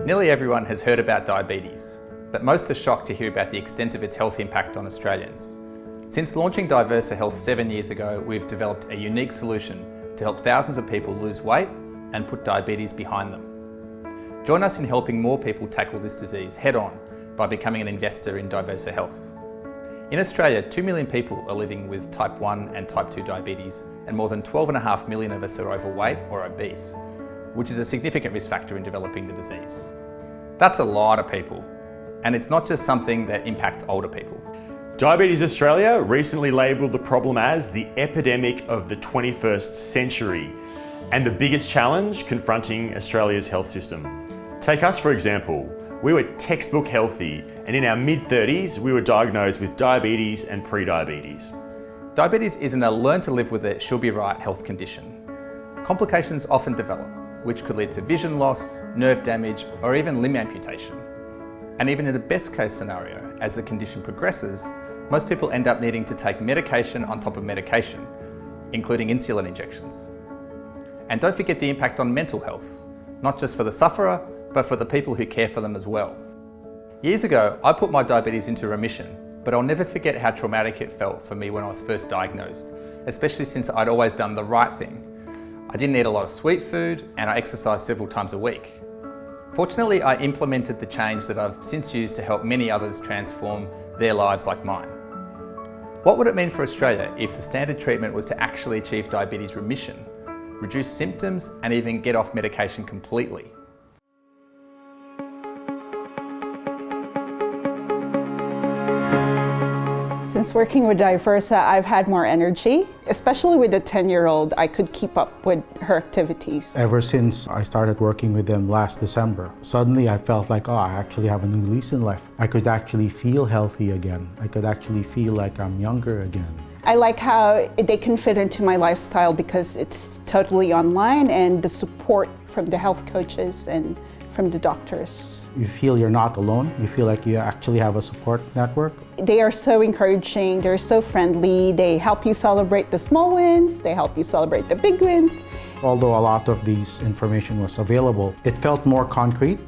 Nearly everyone has heard about diabetes, but most are shocked to hear about the extent of its health impact on Australians. Since launching Diversa Health 7 years ago, we've developed a unique solution to help thousands of people lose weight and put diabetes behind them. Join us in helping more people tackle this disease head on by becoming an investor in Diversa Health. In Australia, 2 million people are living with type 1 and type 2 diabetes, and more than 12.5 million of us are overweight or obese, which is a significant risk factor in developing the disease. That's a lot of people, and it's not just something that impacts older people. Diabetes Australia recently labelled the problem as the epidemic of the 21st century and the biggest challenge confronting Australia's health system. Take us for example. We were textbook healthy, and in our mid-30s we were diagnosed with diabetes and pre-diabetes. Diabetes isn't a learn to live with it, she'll be right health condition. Complications often develop, which could lead to vision loss, nerve damage, or even limb amputation. And even in the best case scenario, as the condition progresses, most people end up needing to take medication on top of medication, including insulin injections. And don't forget the impact on mental health, not just for the sufferer, but for the people who care for them as well. Years ago, I put my diabetes into remission, but I'll never forget how traumatic it felt for me when I was first diagnosed, especially since I'd always done the right thing. I didn't eat a lot of sweet food, and I exercised several times a week. Fortunately, I implemented the change that I've since used to help many others transform their lives like mine. What would it mean for Australia if the standard treatment was to actually achieve diabetes remission, reduce symptoms, and even get off medication completely? Since working with Diversa, I've had more energy, especially with a 10-year-old. I could keep up with her activities. Ever since I started working with them last December, suddenly I felt like, I actually have a new lease in life. I could actually feel healthy again. I could actually feel like I'm younger again. I like how they can fit into my lifestyle because it's totally online, and the support from the health coaches and from the doctors. You feel you're not alone. You feel like you actually have a support network. They are so encouraging, they're so friendly, they help you celebrate the small wins, they help you celebrate the big wins. Although a lot of these information was available, it felt more concrete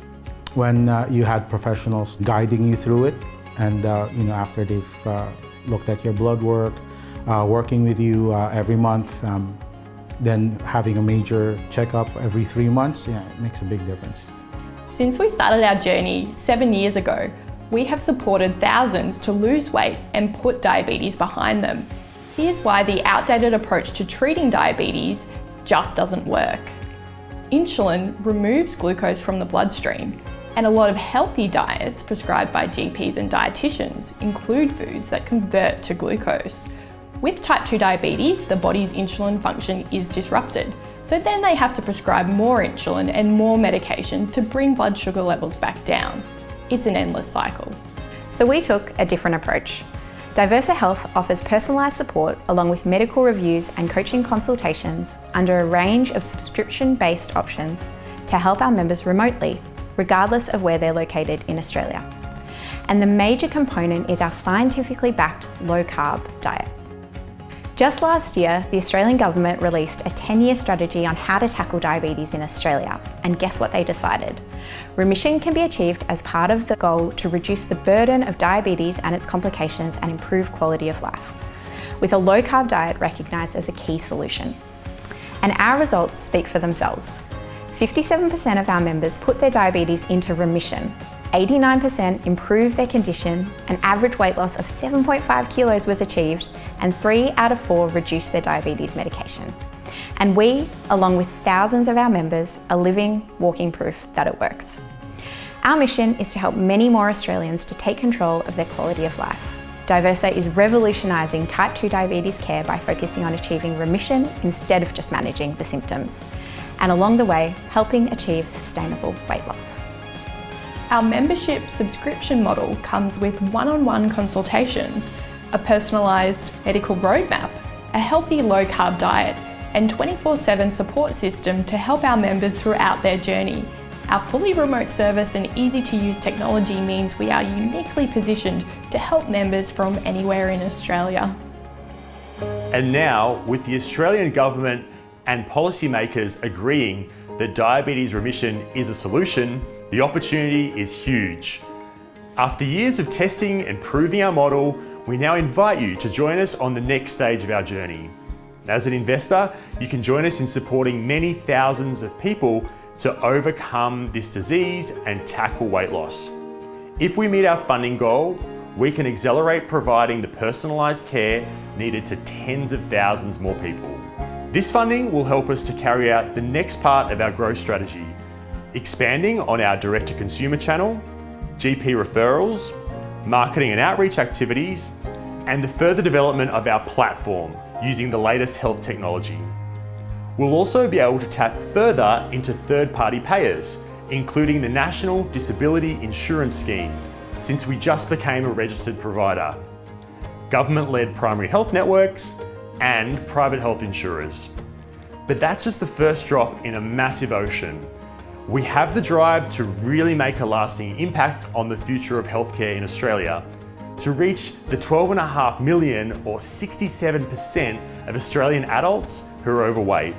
when you had professionals guiding you through it, and after they've looked at your blood work, working with you every month, then having a major checkup every 3 months, it makes a big difference. Since we started our journey 7 years ago, we have supported thousands to lose weight and put diabetes behind them. Here's why the outdated approach to treating diabetes just doesn't work. Insulin removes glucose from the bloodstream, and a lot of healthy diets prescribed by GPs and dietitians include foods that convert to glucose. With type 2 diabetes, the body's insulin function is disrupted, so then they have to prescribe more insulin and more medication to bring blood sugar levels back down. It's an endless cycle. So we took a different approach. Diversa Health offers personalised support along with medical reviews and coaching consultations under a range of subscription-based options to help our members remotely, regardless of where they're located in Australia. And the major component is our scientifically backed low-carb diet. Just last year, the Australian government released a 10-year strategy on how to tackle diabetes in Australia, and guess what they decided? Remission can be achieved as part of the goal to reduce the burden of diabetes and its complications and improve quality of life, with a low-carb diet recognised as a key solution. And our results speak for themselves. 57% of our members put their diabetes into remission, 89% improved their condition, an average weight loss of 7.5 kilos was achieved, and 3 out of 4 reduced their diabetes medication. And we, along with thousands of our members, are living, walking proof that it works. Our mission is to help many more Australians to take control of their quality of life. Diversa is revolutionising type 2 diabetes care by focusing on achieving remission instead of just managing the symptoms, and along the way, helping achieve sustainable weight loss. Our membership subscription model comes with one-on-one consultations, a personalised medical roadmap, a healthy low-carb diet, and 24/7 support system to help our members throughout their journey. Our fully remote service and easy-to-use technology means we are uniquely positioned to help members from anywhere in Australia. And now, with the Australian government and policymakers agreeing that diabetes remission is a solution, The opportunity is huge. After years of testing and proving our model, we now invite you to join us on the next stage of our journey. As an investor, you can join us in supporting many thousands of people to overcome this disease and tackle weight loss. If we meet our funding goal, we can accelerate providing the personalised care needed to tens of thousands more people. This funding will help us to carry out the next part of our growth strategy, expanding on our direct-to-consumer channel, GP referrals, marketing and outreach activities, and the further development of our platform using the latest health technology. We'll also be able to tap further into third-party payers, including the National Disability Insurance Scheme, since we just became a registered provider, government-led primary health networks, and private health insurers. But that's just the first drop in a massive ocean. We have the drive to really make a lasting impact on the future of healthcare in Australia, to reach the 12.5 million or 67% of Australian adults who are overweight.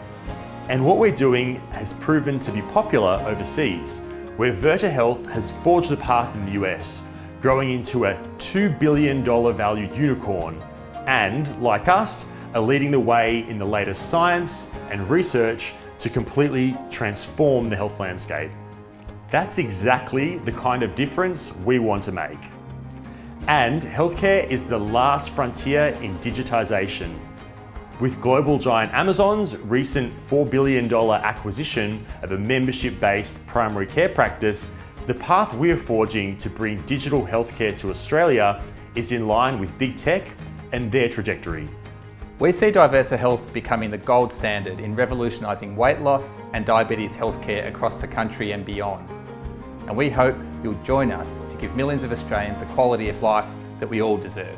And what we're doing has proven to be popular overseas, where Diversa Health has forged the path in the US, growing into a $2 billion valued unicorn, and, like us, are leading the way in the latest science and research to completely transform the health landscape. That's exactly the kind of difference we want to make. And healthcare is the last frontier in digitisation. With global giant Amazon's recent $4 billion acquisition of a membership-based primary care practice, the path we are forging to bring digital healthcare to Australia is in line with big tech and their trajectory. We see Diversa Health becoming the gold standard in revolutionising weight loss and diabetes healthcare across the country and beyond. And we hope you'll join us to give millions of Australians the quality of life that we all deserve.